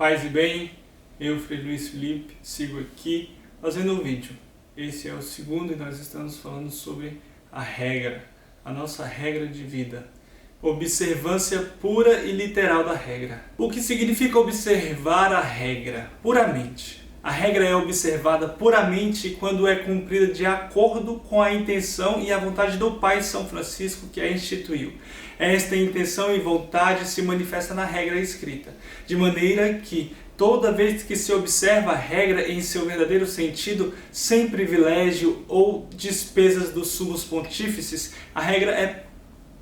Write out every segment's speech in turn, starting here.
Paz e bem, eu, Frei Luiz Felipe, sigo aqui fazendo um vídeo. Esse é o segundo e nós estamos falando sobre a regra, a nossa regra de vida. Observância pura e literal da regra. O que significa observar a regra puramente? A regra é observada puramente quando é cumprida de acordo com a intenção e a vontade do Pai São Francisco que a instituiu. Esta intenção e vontade se manifesta na regra escrita, de maneira que toda vez que se observa a regra em seu verdadeiro sentido, sem privilégio ou despesas dos sumos pontífices, a regra é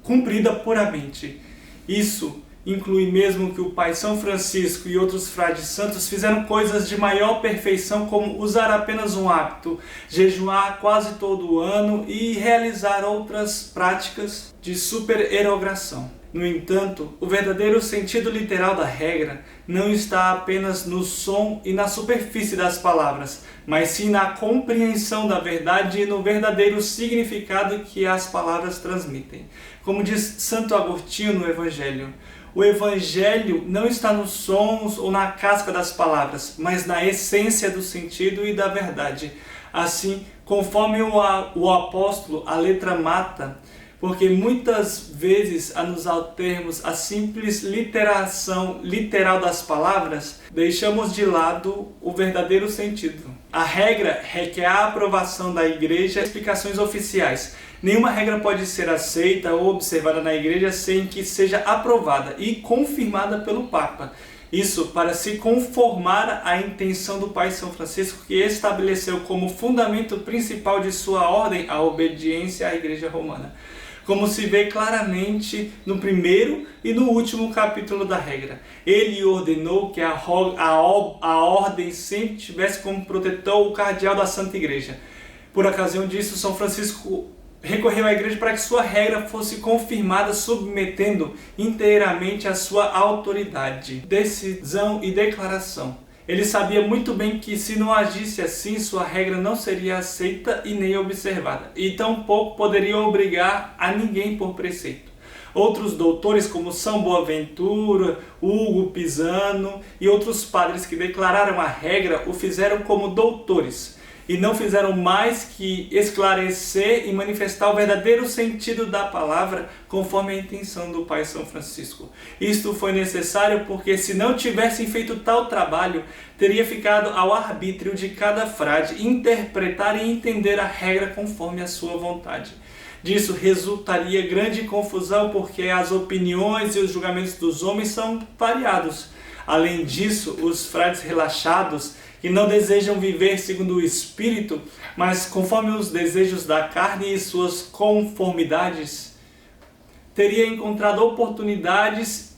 cumprida puramente. Isso inclui mesmo que o Pai São Francisco e outros frades santos fizeram coisas de maior perfeição, como usar apenas um hábito, jejuar quase todo o ano e realizar outras práticas de supererogação. No entanto, o verdadeiro sentido literal da regra não está apenas no som e na superfície das palavras, mas sim na compreensão da verdade e no verdadeiro significado que as palavras transmitem. Como diz Santo Agostinho no Evangelho, o Evangelho não está nos sons ou na casca das palavras, mas na essência do sentido e da verdade. Assim, conforme o apóstolo, a letra mata, porque muitas vezes, a nos altermos a simples literação literal das palavras, deixamos de lado o verdadeiro sentido. A regra requer a aprovação da Igreja e explicações oficiais. Nenhuma regra pode ser aceita ou observada na Igreja sem que seja aprovada e confirmada pelo Papa. Isso para se conformar à intenção do Pai São Francisco, que estabeleceu como fundamento principal de sua ordem a obediência à Igreja Romana. Como se vê claramente no primeiro e no último capítulo da regra. Ele ordenou que a ordem sempre tivesse como protetor o cardeal da Santa Igreja. Por ocasião disso, São Francisco recorreu à Igreja para que sua regra fosse confirmada, submetendo inteiramente a sua autoridade, decisão e declaração. Ele sabia muito bem que, se não agisse assim, sua regra não seria aceita e nem observada, e tampouco poderia obrigar a ninguém por preceito. Outros doutores, como São Boaventura, Hugo Pisano e outros padres que declararam a regra, o fizeram como doutores, e não fizeram mais que esclarecer e manifestar o verdadeiro sentido da palavra conforme a intenção do Pai São Francisco. Isto foi necessário porque, se não tivessem feito tal trabalho, teria ficado ao arbítrio de cada frade interpretar e entender a regra conforme a sua vontade. Disso resultaria grande confusão, porque as opiniões e os julgamentos dos homens são variados. Além disso, os frades relaxados, que não desejam viver segundo o Espírito, mas conforme os desejos da carne e suas conformidades, teria encontrado oportunidades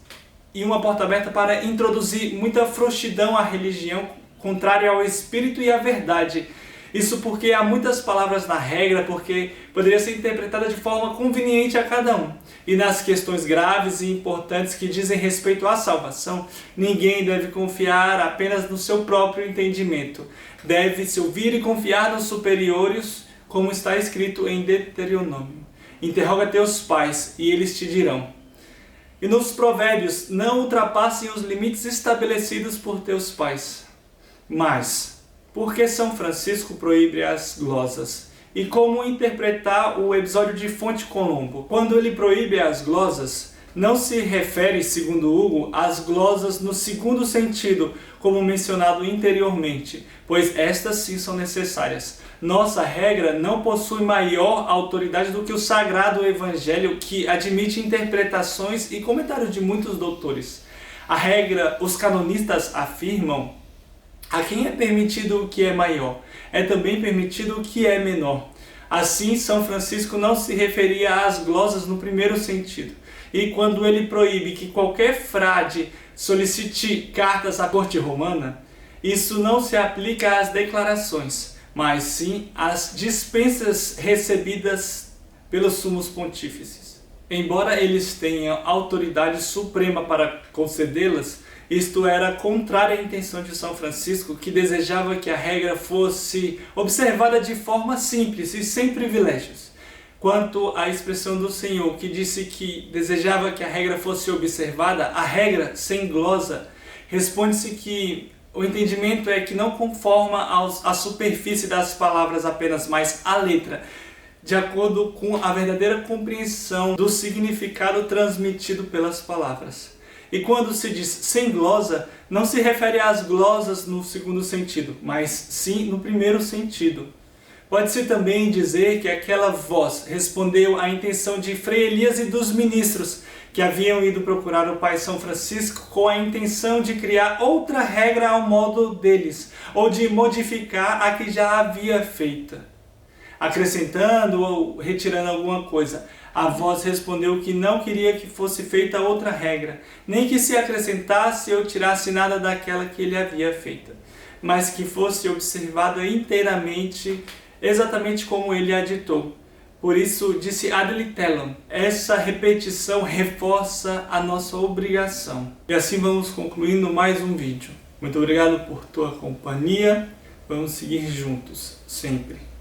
e uma porta aberta para introduzir muita frouxidão à religião, contrária ao Espírito e à verdade. Isso porque há muitas palavras na regra, porque poderia ser interpretada de forma conveniente a cada um. E nas questões graves e importantes que dizem respeito à salvação, ninguém deve confiar apenas no seu próprio entendimento. Deve-se ouvir e confiar nos superiores, como está escrito em Deuteronômio. Interroga teus pais, e eles te dirão. E nos provérbios, não ultrapassem os limites estabelecidos por teus pais. Mas por que São Francisco proíbe as glosas? E como interpretar o episódio de Fonte Colombo? Quando ele proíbe as glosas, não se refere, segundo Hugo, às glosas no segundo sentido, como mencionado anteriormente, pois estas sim são necessárias. Nossa regra não possui maior autoridade do que o Sagrado Evangelho, que admite interpretações e comentários de muitos doutores. A regra, os canonistas afirmam, a quem é permitido o que é maior, é também permitido o que é menor. Assim, São Francisco não se referia às glosas no primeiro sentido. E quando ele proíbe que qualquer frade solicite cartas à corte romana, isso não se aplica às declarações, mas sim às dispensas recebidas pelos sumos pontífices. Embora eles tenham autoridade suprema para concedê-las, isto era contrário à intenção de São Francisco, que desejava que a regra fosse observada de forma simples e sem privilégios. Quanto à expressão do Senhor, que disse que desejava que a regra fosse observada, a regra sem glosa Responde-se que o entendimento é que não conforma à superfície das palavras apenas, mas à letra, de acordo com a verdadeira compreensão do significado transmitido pelas palavras. E quando se diz sem glosa, não se refere às glosas no segundo sentido, mas sim no primeiro sentido. Pode-se também dizer que aquela voz respondeu à intenção de Frei Elias e dos ministros, que haviam ido procurar o Pai São Francisco com a intenção de criar outra regra ao modo deles, ou de modificar a que já havia feita, acrescentando ou retirando alguma coisa. A voz respondeu que não queria que fosse feita outra regra, nem que se acrescentasse ou tirasse nada daquela que ele havia feita, mas que fosse observada inteiramente, exatamente como ele a ditou. Por isso, disse ad literam, essa repetição reforça a nossa obrigação. E assim vamos concluindo mais um vídeo. Muito obrigado por tua companhia. Vamos seguir juntos, sempre.